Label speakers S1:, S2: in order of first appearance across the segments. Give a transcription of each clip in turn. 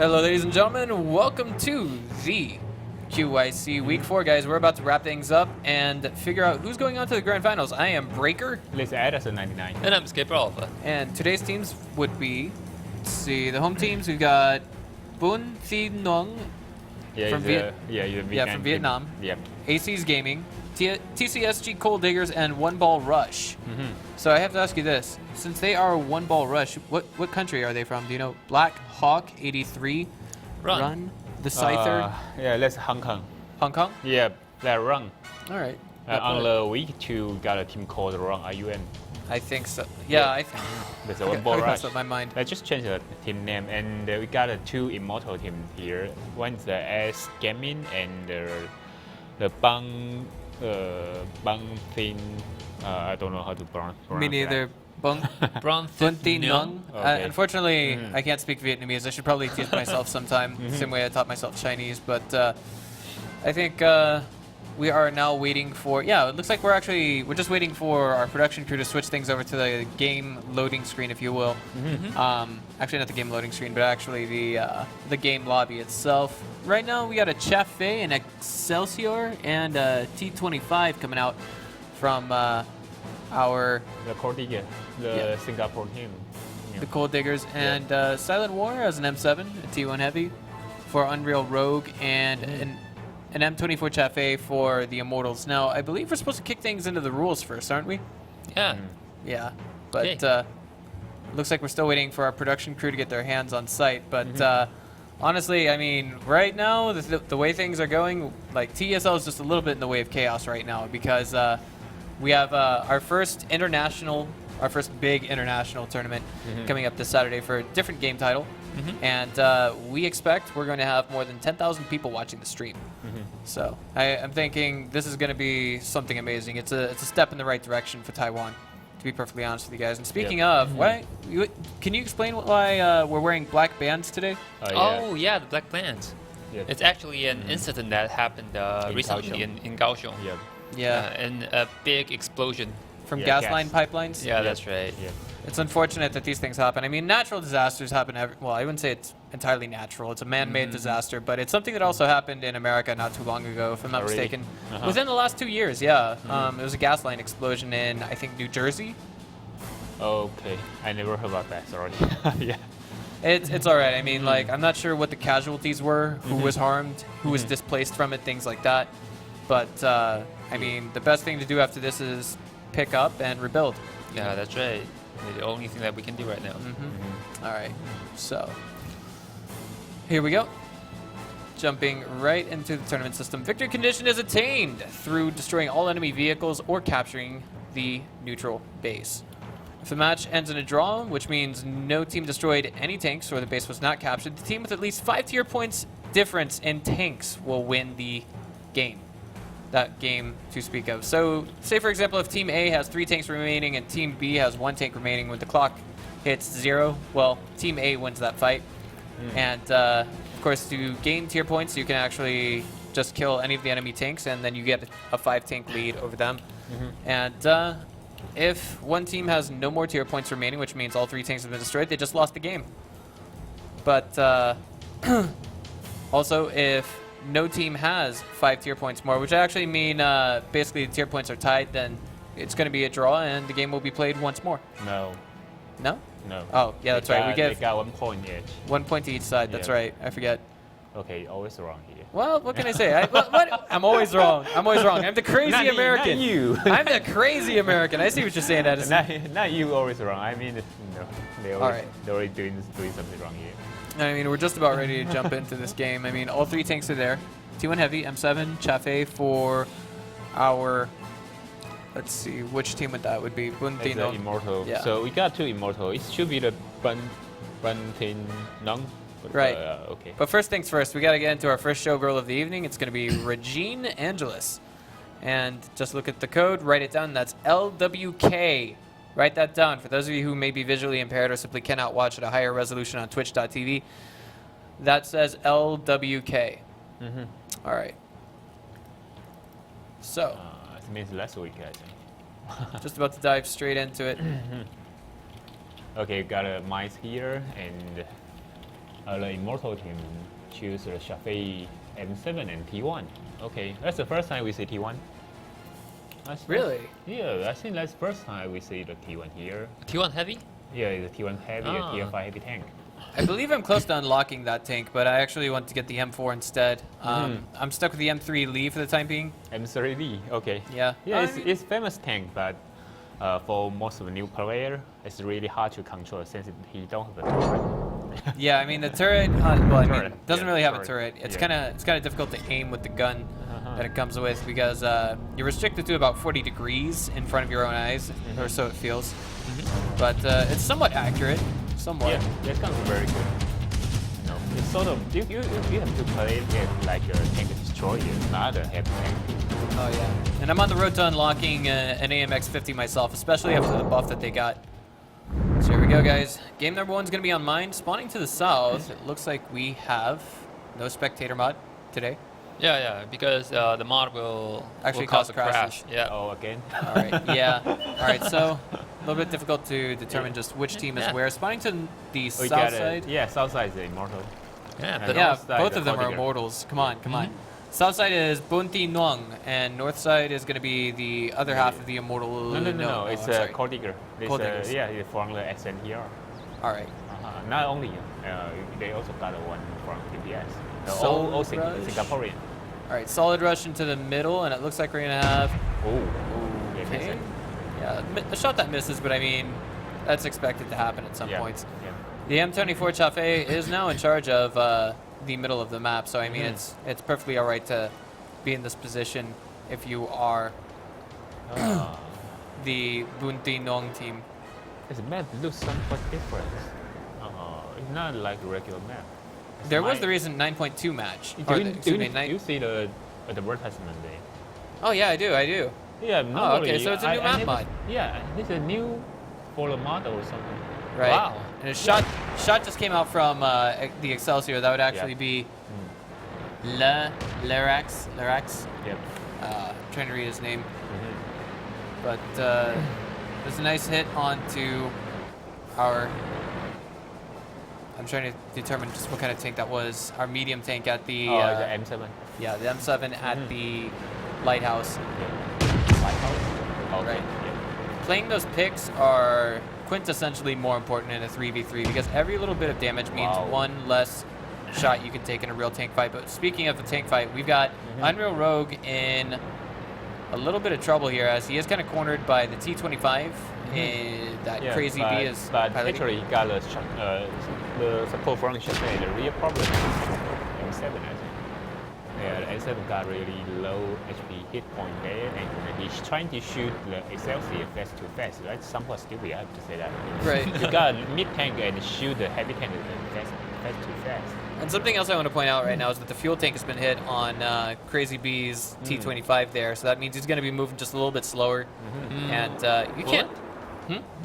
S1: Hello, ladies and gentlemen. Welcome to the QYC Week 4, guys. We're about to wrap things up and figure out who's going on to the Grand Finals. I am Breaker.
S2: Let's add us a 99.
S3: And I'm Skipper Alpha.
S1: And today's teams would be, let's see, the home teams. We've got BunThitNuong from Vietnam.
S2: Yep.
S1: AC's Gaming, TCSG Cold Diggers, and One Ball Rush. So I have to ask you this: since they are One Ball Rush, what country are they from? Do you know? Black Hawk 83, Run, the Scyther.
S2: Yeah, that's Hong Kong.
S1: Hong Kong.
S2: Yeah, that Run.
S1: All right.
S2: On the week 2, got a team called Run RUN.
S1: I think so. Yeah.
S2: There's a One Ball Rush.
S1: That's up my mind.
S2: I just changed the team name, and we got 2 immortal teams here. One is the S Gaming and the BunThin. I don't know how to pronounce.
S1: Me neither.
S3: BunThitNuong.
S2: Okay.
S1: Unfortunately, I can't speak Vietnamese. I should probably teach myself sometime, same way I taught myself Chinese. But I think we are now waiting for. Yeah, it looks like we're just waiting for our production crew to switch things over to the game loading screen, if you will. Actually, not the game loading screen, but actually the game lobby itself. Right now, we got a Chafe, an Excelsior, and a T25 coming out from our
S2: The Cold Digger, the Singapore team. Yeah.
S1: the Cold Diggers, and Silent War as an M7, a T1 Heavy for Unreal Rogue, and an M24 Chafe for the Immortals. Now, I believe we're supposed to kick things into the rules first, aren't we?
S3: Yeah.
S1: Yeah, but
S3: Okay.
S1: looks like we're still waiting for our production crew to get their hands on site. But honestly, I mean, right now, the way things are going, like TSL is just a little bit in the way of chaos right now because we have our first big international tournament coming up this Saturday for a different game title. And we expect we're going to have more than 10,000 people watching the stream. So I'm thinking this is going to be something amazing. It's a step in the right direction for Taiwan, to be perfectly honest with you guys. And speaking of, can you explain why we're wearing black bands today?
S3: Oh, yeah, the black bands.
S2: Yeah.
S3: It's actually an incident that happened recently in Kaohsiung.
S2: Yeah.
S1: Yeah,
S3: And a big explosion.
S1: from
S2: Yeah,
S1: gas
S2: gas.
S1: line pipelines.
S3: Yeah, that's right.
S2: Yeah.
S1: It's unfortunate that these things happen. I mean, natural disasters happen. Well, I wouldn't say it's entirely natural. It's a man-made disaster, but it's something that also happened in America not too long ago, if I'm not
S2: Oh, really?
S1: mistaken. Within the last 2 years, yeah. It was a gas line explosion in, I think, New Jersey.
S2: Okay, I never heard about that. Sorry. Yeah.
S1: It's all right. I mean, like, I'm not sure what the casualties were, who was harmed, who was displaced from it, things like that. But I mean, the best thing to do after this is pick up and rebuild.
S3: Yeah, that's right. The only thing that we can do right now.
S1: All right, so here we go. Jumping right into the tournament system. Victory condition is attained through destroying all enemy vehicles or capturing the neutral base. If the match ends in a draw, which means no team destroyed any tanks or the base was not captured, the team with at least 5 tier points difference in tanks will win the game. That game to speak of. So, say for example, if Team A has 3 tanks remaining and Team B has 1 tank remaining, when the clock hits 0, well, Team A wins that fight. And of course, to gain tier points, you can actually just kill any of the enemy tanks, and then you get a 5 tank lead over them. And if one team has no more tier points remaining, which means all 3 tanks have been destroyed, they just lost the game. But also, if no team has 5 tier points more, which actually mean basically the tier points are tied, then it's going to be a draw and the game will be played once more.
S2: No.
S1: No?
S2: No.
S1: Oh, yeah, that's right. We
S2: They
S1: get
S2: got 1 point each.
S1: 1 point to each side. That's
S2: Yeah.
S1: right. I forget.
S2: Okay, always wrong here.
S1: Well, what can I say? I'm always wrong. I'm always wrong. I'm the crazy
S2: Not you,
S1: American.
S2: not you.
S1: I'm the crazy American. I see what you're saying, Edison.
S2: Not you always wrong. I mean, no,
S1: Alright.
S2: they're always doing something wrong here.
S1: I mean, we're just about ready to jump into this game. I mean, all 3 tanks are there. T1 Heavy, M7, Chafe for our... Let's see, which team would that would be?
S2: It's
S1: BunThitNuong.
S2: immortal.
S1: Yeah.
S2: So we got 2 immortal. It should be the BunThitNuong. But,
S1: Right.
S2: Okay.
S1: But first things first, we got to get into our first showgirl of the evening. It's going to be Regine Angelis. And just look at the code, write it down. That's LWK. Write that down. For those of you who may be visually impaired or simply cannot watch at a higher resolution on twitch.tv, that says LWK. All right. So,
S2: It means last week, I think.
S1: just about to dive straight into it.
S2: Okay, got a mice here, and The Immortal team choose the Shafei M7 and T1. Okay, that's the first time we see T1.
S1: Really?
S2: Yeah, I think that's the first time we see the T1 here.
S3: T1 heavy?
S2: Yeah, the T1 heavy, a
S3: Ah.
S2: TF5 heavy tank.
S1: I believe I'm close to unlocking that tank, but I actually want to get the M4 instead. I'm stuck with the M3 Lee for the time being.
S2: M3D, okay.
S1: Yeah.
S2: Yeah,
S1: I
S2: it's,
S1: mean-
S2: it's famous tank, but for most of the new player, it's really hard to control since he don't have a turret.
S1: Yeah, I mean the turret. Well, I mean,
S2: Turret,
S1: doesn't
S2: yeah,
S1: really have a
S2: turret,
S1: turret. It's
S2: yeah.
S1: kind of difficult to aim with the gun that it comes with because you're restricted to about 40 degrees in front of your own eyes, or so it feels. But it's somewhat accurate, somewhat.
S2: Yeah, that gun is very good. You know, it's sort of you have to play it like a tank destroyer, not a heavy tank.
S1: Oh yeah. And I'm on the road to unlocking an AMX-50 myself, especially after the buff that they got. So here we go, guys. Game number 1 is going to be on mine. Spawning to the south, it looks like we have no spectator mod today.
S3: Yeah, because the mod will
S1: Actually
S3: cause
S1: cause
S3: a crash.
S1: crashes.
S3: Yeah.
S2: Oh, again?
S1: All right, yeah. All right, so a little bit difficult to determine just which team is
S3: Yeah.
S1: where. Spawning to the
S2: We
S1: south
S2: got
S1: side.
S2: it. Yeah, south side is the Immortal.
S3: Yeah,
S2: And
S3: but
S1: Yeah,
S2: north side,
S1: both
S2: the
S1: of them are
S2: Cold Digger.
S1: immortals. Come on, come on. South side is BunThitNuong, and north side is going to be the other half of the immortal.
S2: No. It's
S1: I'm
S2: a
S1: sorry.
S2: Cold Digger.
S1: Cold Diggers.
S2: Yeah, it's from the SNTR.
S1: All right.
S2: Not only, they also got one from DPS.
S1: Solid
S2: All
S1: Rush.
S2: Singaporean.
S1: All right, solid rush into the middle, and it looks like we're going to have
S2: Oh, yeah,
S1: okay.
S2: missing.
S1: Yeah, a shot that misses, but I mean, that's expected to happen at some
S2: Yeah,
S1: points.
S2: yeah.
S1: The M24 Chafe is now in charge of the middle of the map, so I mean, it's perfectly all right to be in this position if you are the BunThitNuong team.
S2: This map looks somewhat different. It's not like a regular map. It's
S1: There was
S2: like-
S1: the recent 9.2 match.
S2: Do
S1: or
S2: you,
S1: the-
S2: do
S1: excuse me,
S2: you,
S1: nine-
S2: you see the advertisement there?
S1: Oh yeah, I do.
S2: Yeah,
S1: okay, so it's a new map mod.
S2: Yeah, it's a new for the model or something.
S1: Right.
S3: Wow.
S1: And a shot just came out from the Excelsior. That would actually be Lerax.
S2: Yep.
S1: Trying to read his name.
S2: Mm-hmm.
S1: But there's a nice hit onto our. I'm trying to determine just what kind of tank that was. Our medium tank at the.
S2: The M7.
S1: Yeah, the M7 at the lighthouse.
S2: Lighthouse. Okay.
S1: Right.
S2: Yeah.
S1: Playing those picks are quintessentially more important in a 3v3 because every little bit of damage means
S2: Wow.
S1: one less shot you can take in a real tank fight. But speaking of the tank fight, we've got Unreal Rogue in a little bit of trouble here as he is kind of cornered by the T25. That
S2: Yeah,
S1: crazy
S2: but,
S1: B is
S2: But
S1: piloting.
S2: actually, he got the support from Shafei. The real problem is M7, I think. Yeah, the M7 got really low HP hit point there, and he's trying to shoot the Excelsior fast too fast. That's somewhat stupid, I have to say that.
S1: Right.
S2: You got mid tank and shoot the heavy tank fast too fast.
S1: And something else I want to point out right now is that the fuel tank has been hit on Crazy B's T25 there, so that means he's going to be moving just a little bit slower. And you can't.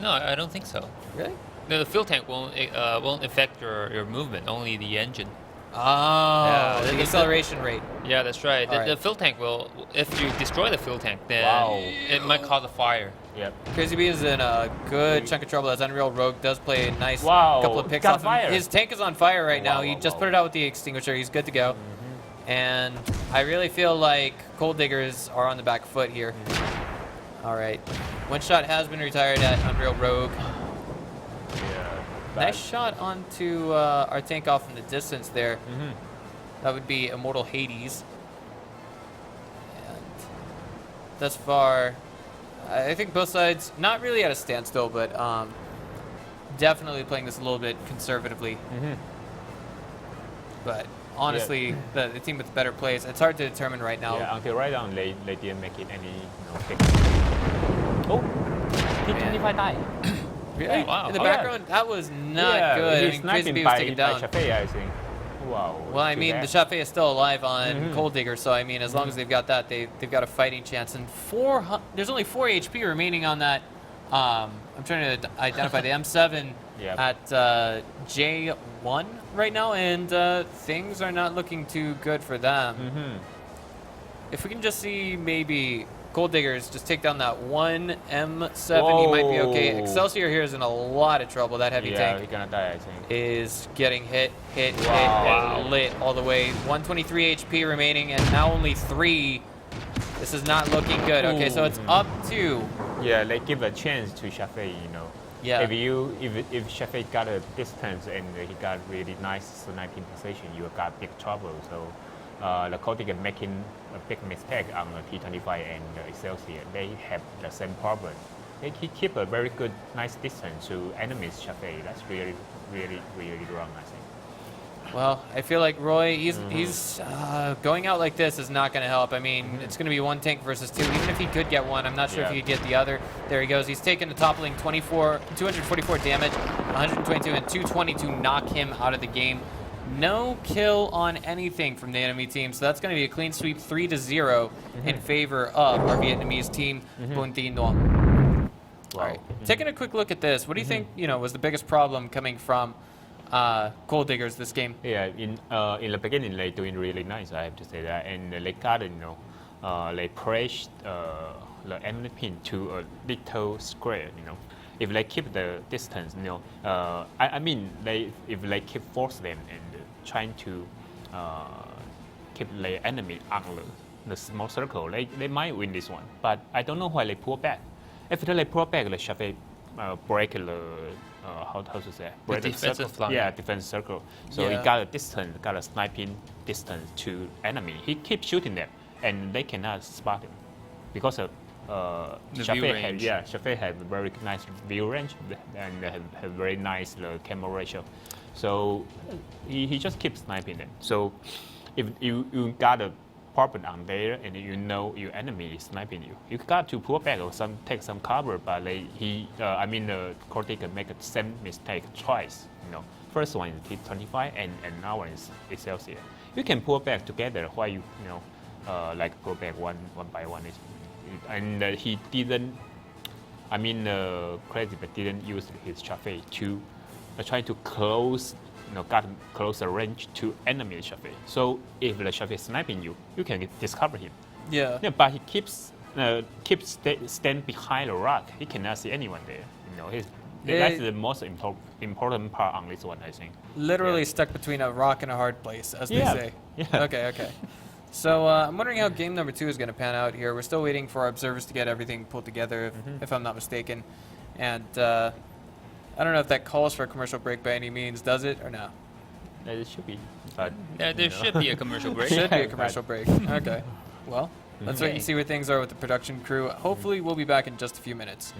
S3: No, I don't think so.
S1: Really?
S3: The fuel tank won't affect your movement, only the engine.
S1: Oh,
S3: Yeah,
S1: the
S3: the-
S1: acceleration rate.
S3: Yeah, that's right.
S1: All right.
S3: The fuel tank will, if you destroy the fuel tank, then
S2: Wow.
S3: it might cause a fire.
S2: Yep.
S1: Crazy B is in a good chunk of trouble as Unreal Rogue does play a nice
S2: Wow,
S1: couple of picks
S2: got
S1: off him.
S2: fire.
S1: His tank is on fire right now.
S2: Wow,
S1: He
S2: wow,
S1: just
S2: wow.
S1: put it out with the extinguisher. He's good to go. And I really feel like Cold Diggers are on the back foot here. All right. One shot has been retired at Unreal Rogue.
S2: Yeah.
S1: Nice shot onto our tank off in the distance there. That would be Immortal Hades. And thus far, I think both sides, not really at a standstill, but definitely playing this a little bit conservatively. But honestly, the team with better plays, it's hard to determine right now.
S2: Yeah, until right now, they didn't make it any pick. Oh, T25 died.
S1: Really?
S3: wow.
S1: In the
S3: Oh,
S2: yeah.
S1: background, that was not
S2: Yeah,
S1: good. I
S2: he's
S1: mean,
S2: sniping
S1: Crazy B was
S2: by
S1: taken down.
S2: Shafei, I think. Wow.
S1: Well, I
S2: too
S1: mean,
S2: bad.
S1: the Chafe is still alive on Cold Digger, so I mean, as long as they've got that, they've got a fighting chance. And there's only 4 HP remaining on that. I'm trying to identify the M7
S2: Yep.
S1: at J1 right now, and things are not looking too good for them. If we can just see maybe Gold Diggers just take down that one M7. He might be okay.
S2: Whoa.
S1: Excelsior here is in a lot of trouble. That heavy
S2: Yeah, he's
S1: tank
S2: gonna die, I think.
S1: is getting hit,
S2: Wow.
S1: and lit all the way. 123 HP remaining, and now only 3. This is not looking good. Okay, so it's up to...
S2: Yeah, they give a chance to Shafei, you know.
S1: Yeah.
S2: If Shafei got a distance and he got really nice sniping position, you got big trouble. So the Cotic are making a big mistake on the T25 and Excelsior. They have the same problem. They keep a very good, nice distance to enemies Shafei. That's really wrong, I think.
S1: Well, I feel like Roy, he's going out like this is not going to help. I mean, it's going to be 1 tank versus 2. Even if he could get one, I'm not sure if he could get the other. There he goes. He's taken the toppling 244 damage, 122 and 220 to knock him out of the game. No kill on anything from the enemy team, so that's going to be a clean sweep 3-0 in favor of our Vietnamese team, BunThitNuong.
S2: Wow.
S1: All right, taking a quick look at this, what do you think, was the biggest problem coming from Gold Diggers this game?
S2: Yeah, in the beginning they doing really nice, I have to say that, and they got they pressed the enemy pin to a little square, If they keep the distance, I mean, if they keep force them and trying to keep the enemy on the small circle, they might win this one. But I don't know why they pull back. After they pull back, the Shafei break the how to say? Break the
S3: defensive
S2: circle.
S3: line.
S2: Yeah, defense circle. So he got a distance, got a sniping distance to enemy. He keeps shooting them, and they cannot spot him because of Shafei have a very nice view range and have very nice camera ratio. So he just keeps sniping them. So if you got a problem on there and you know your enemy is sniping you, you got to pull back or take some cover. But Cortic can make the same mistake twice. First one is T25 and now one is Excelsior. You can pull back together while you pull back one by one. And he didn't, crazy, but didn't use his Shafei to try to close, got closer range to enemy Shafei. So if the Shafei is sniping you, you can discover him.
S1: Yeah.
S2: But he keeps stand behind the rock. He cannot see anyone there. That's the most important part on this one, I think.
S1: Literally stuck between a rock and a hard place, as they say.
S2: Yeah.
S1: Okay. So I'm wondering how game number 2 is going to pan out here. We're still waiting for our observers to get everything pulled together, if I'm not mistaken. And I don't know if that calls for a commercial break by any means. Does it or no?
S2: It should be. But
S3: There should be a commercial break.
S1: Should be a commercial break. Okay. Well, let's wait and see where things are with the production crew. Hopefully, we'll be back in just a few minutes.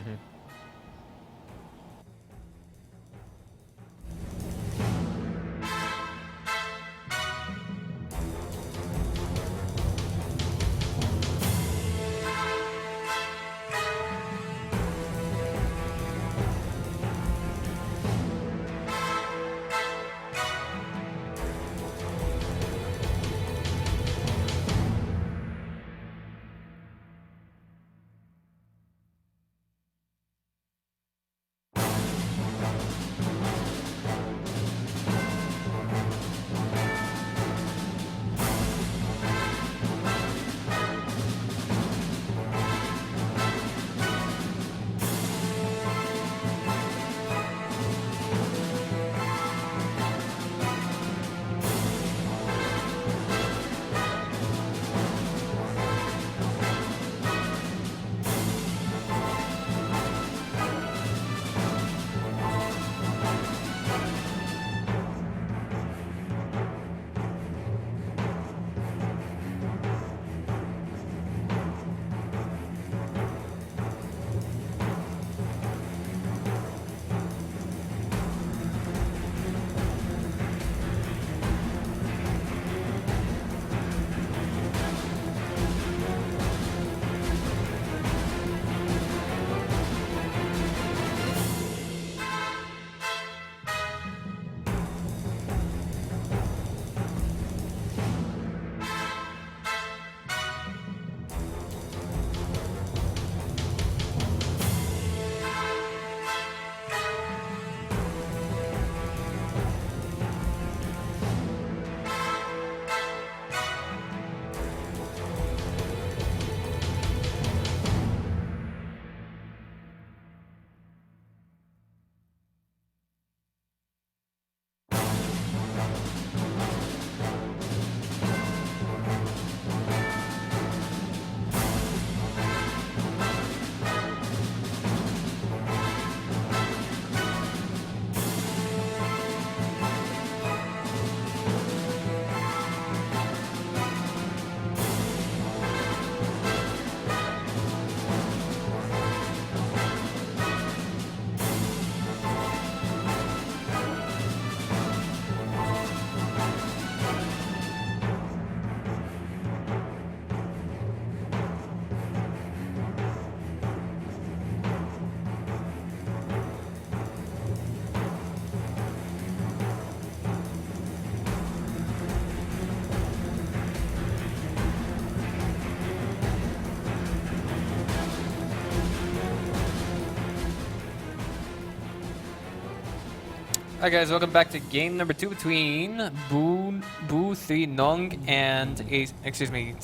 S1: Alright guys, welcome back to game number 2 between BunThitNuong and TCSG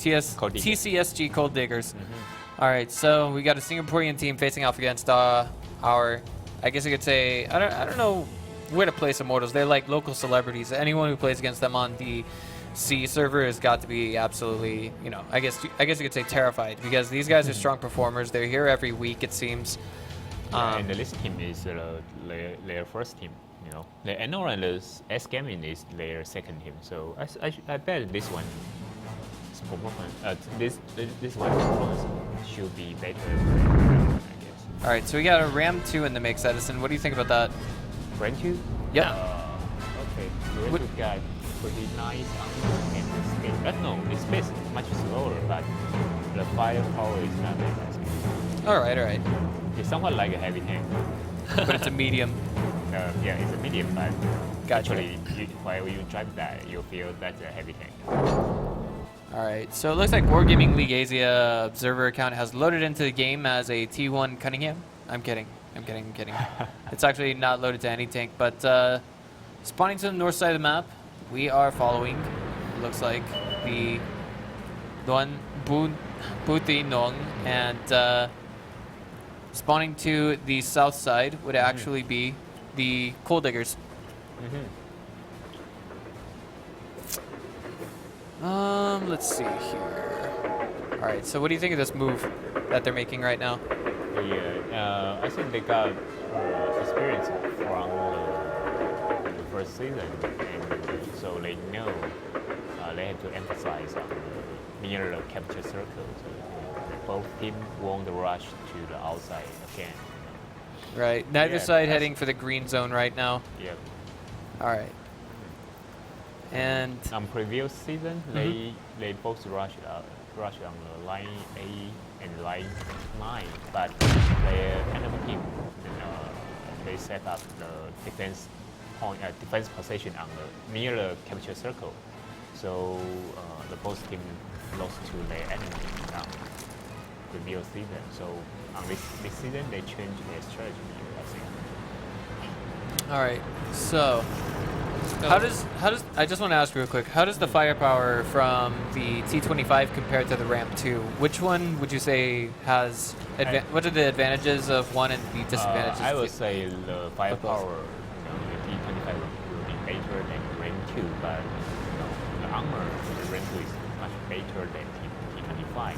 S1: Cold Diggers. Alright, so we got a Singaporean team facing off against our, I guess you could say, I don't know where to place Immortals. They're like local celebrities. Anyone who plays against them on the C server has got to be absolutely, you know, I guess you could say terrified, because these guys are strong performers. They're here every week, it seems.
S2: And the list team is their first team. You know, the NO and the S Gaming is their second team. So I bet this one, this one performance should be better than I guess.
S1: All right, so we got a Ram 2 in the mix, Edison. What do you think about that?
S2: Ram 2?
S1: Yep.
S2: Okay. The Ram 2 got pretty nice and the speed. No, the speed is much slower, but the firepower is not very fast.
S1: All right.
S2: It's somewhat like a heavy tank.
S1: But it's a medium.
S2: Yeah, it's a medium, but
S1: Gotcha.
S2: actually, while you drive that, you feel that's a heavy tank.
S1: All right, so it looks like Wargaming League Asia Observer account has loaded into the game as a T1 Cunningham. I'm kidding. It's actually not loaded to any tank, but spawning to the north side of the map, we are following, it looks like, the one BunThitNuong, and spawning to the south side would actually be the Cold Diggers. Let's see here. All right, so what do you think of this move that they're making right now?
S2: Yeah, I think they got experience from the first season, and so they know they have to emphasize on near the capture circle. So both teams won't rush to the outside again.
S1: Right, neither side heading for the green zone right now.
S2: Yep.
S1: All right. And
S2: on previous season, they both rush on the line A and line 9, but their enemy team, they set up the defense position on the near the capture circle. So the both team lost to their enemy now. Previous season. So on this season, they changed their strategy, I think.
S1: all right, so how does I just want to ask real quick, how does the firepower from the T25 compare to the Ram 2? Which one would you say has what are the advantages of one and the disadvantages?
S2: I would say the firepower, the T25 will be better than Ram 2, but the armor for the Ram 2 is much better than T25.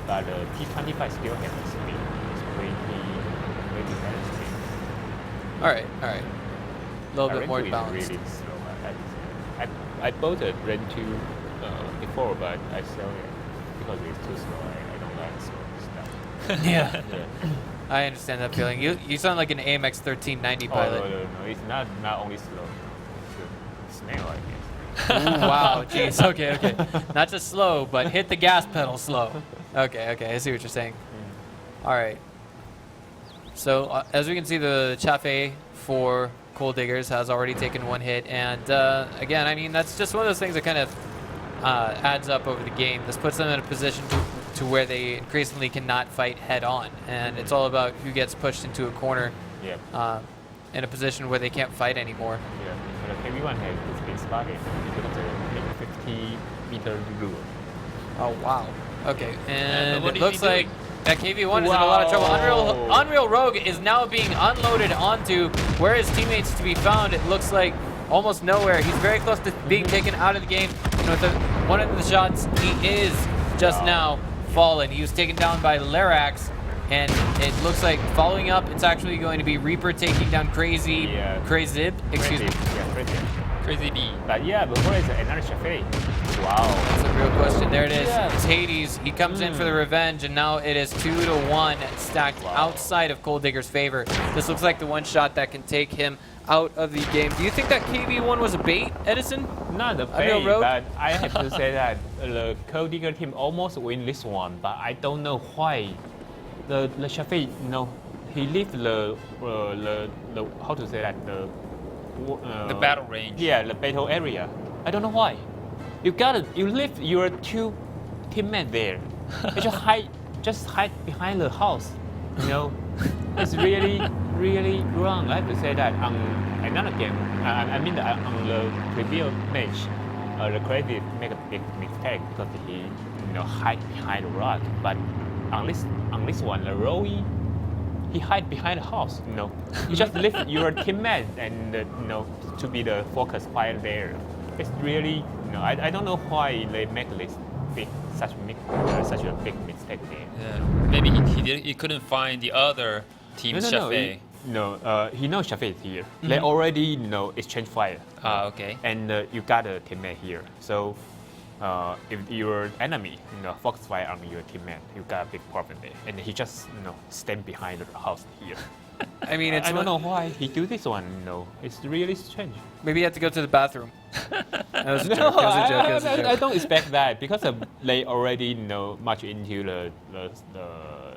S2: But the T25 still has the speed. It's pretty better speed.
S1: All right, a little bit more
S2: Ram 2
S1: balanced.
S2: is really slow. I bought a Ram 2 before, but I sell it because it's too slow. I don't like slow stuff.
S1: Yeah. I understand that feeling. You sound like an AMX 1390 pilot.
S2: No, it's not only slow. It's a snail, I guess.
S1: Ooh, wow, jeez. Okay. Not just slow, but hit the gas pedal slow. Okay. I see what you're saying. All right. So as we can see, the Chafe for Cold Diggers has already taken one hit, and again, I mean, that's just one of those things that kind of adds up over the game. This puts them in a position to where they increasingly cannot fight head on, and it's all about who gets pushed into a corner.
S2: Yep.
S1: In a position where they can't fight anymore.
S2: Yeah, but the KV1 has been spotted because of the 50-meter rule.
S1: Oh, wow. Okay, and
S3: what
S1: it
S3: is
S1: looks
S3: he
S1: like
S3: doing?
S1: that KV1 is in a lot of trouble. Unreal Rogue is now being unloaded onto where his teammates to be found. It looks like almost nowhere. He's very close to being taken out of the game. You know, one of the shots, he is just now fallen. He was taken down by Larax. And it looks like following up, it's actually going to be Reaper taking down Crazy me.
S2: Crazy.
S3: Crazy D.
S2: But yeah, before it's another Chafe. Wow.
S1: That's a real question. There it is.
S2: Yeah.
S1: It's Hades. He comes in for the revenge, and now it is 2-1 stacked outside of Cold Digger's favor. This looks like the one shot that can take him out of the game. Do you think that KV1 was a bait, Edison?
S2: Not a bait, but I have to say that the Cold Digger team almost win this one, but I don't know why. The Chafe, he left the how to say that, the
S3: battle range.
S2: Yeah, the battle area. I don't know why. You leave your two teammates there. You just hide behind the house. It's really really wrong. I have to say that on another game, I mean on the previous match, the credit make a big mistake because he hide behind the rock. But on this one, the Roy, he hide behind the house. You just leave your teammate and to be the focus fire there. It's really I don't know why they make this such a big mistake there.
S3: Yeah. Maybe he couldn't find the other team's Chaffee.
S2: He knows Chaffee is here. They already exchange fire.
S3: Okay.
S2: And you got a teammate here. So if your enemy focus fire on your teammate, you got a big problem there. And he just stand behind the house here.
S1: I mean,
S2: I don't know why he do this one. It's really strange.
S1: Maybe he had to go to the bathroom. That was a
S2: No,
S1: joke. That was a joke. That was a joke.
S2: I don't expect that because they already much into the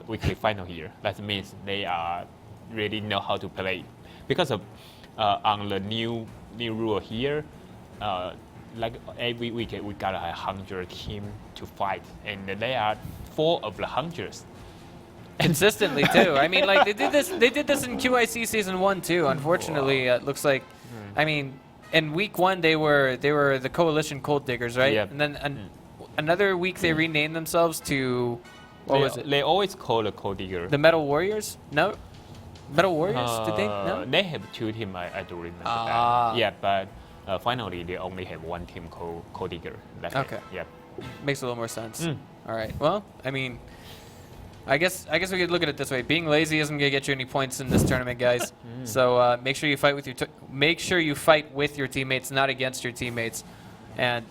S2: weekly final here. That means they are really know how to play. Because of on the new rule here, like every week we got 100 team to fight, and they are 4 of the 100s.
S1: Consistently too. I mean, like they did this in QIC season 1 too. Unfortunately, it looks like, I mean, in week 1 they were the Coalition Cold Diggers, right?
S2: Yep.
S1: And then another week they renamed themselves to what was it?
S2: They always call the Cold Digger.
S1: The Metal Warriors? No, Metal Warriors? Did they? No.
S2: They have 2 teams. I do remember
S1: Ah.
S2: that. Yeah, but finally they only have 1 team called Cold Digger. That's
S1: Okay.
S2: it. Yeah.
S1: Makes a little more sense. All right. Well, I mean, I guess we could look at it this way. Being lazy isn't gonna get you any points in this tournament, guys. So make sure you fight with your with your teammates, not against your teammates, and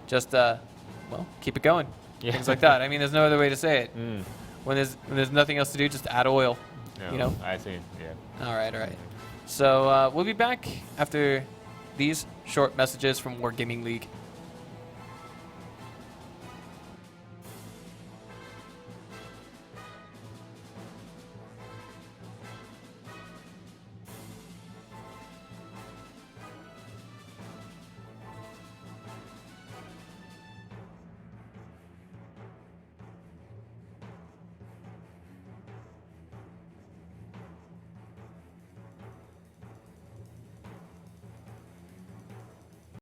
S1: just well, keep it going.
S2: Yeah.
S1: Things like that. I mean, there's no other way to say it. When there's nothing else to do, just add oil.
S2: No, I see. Yeah.
S1: All right. So we'll be back after these short messages from Wargaming League.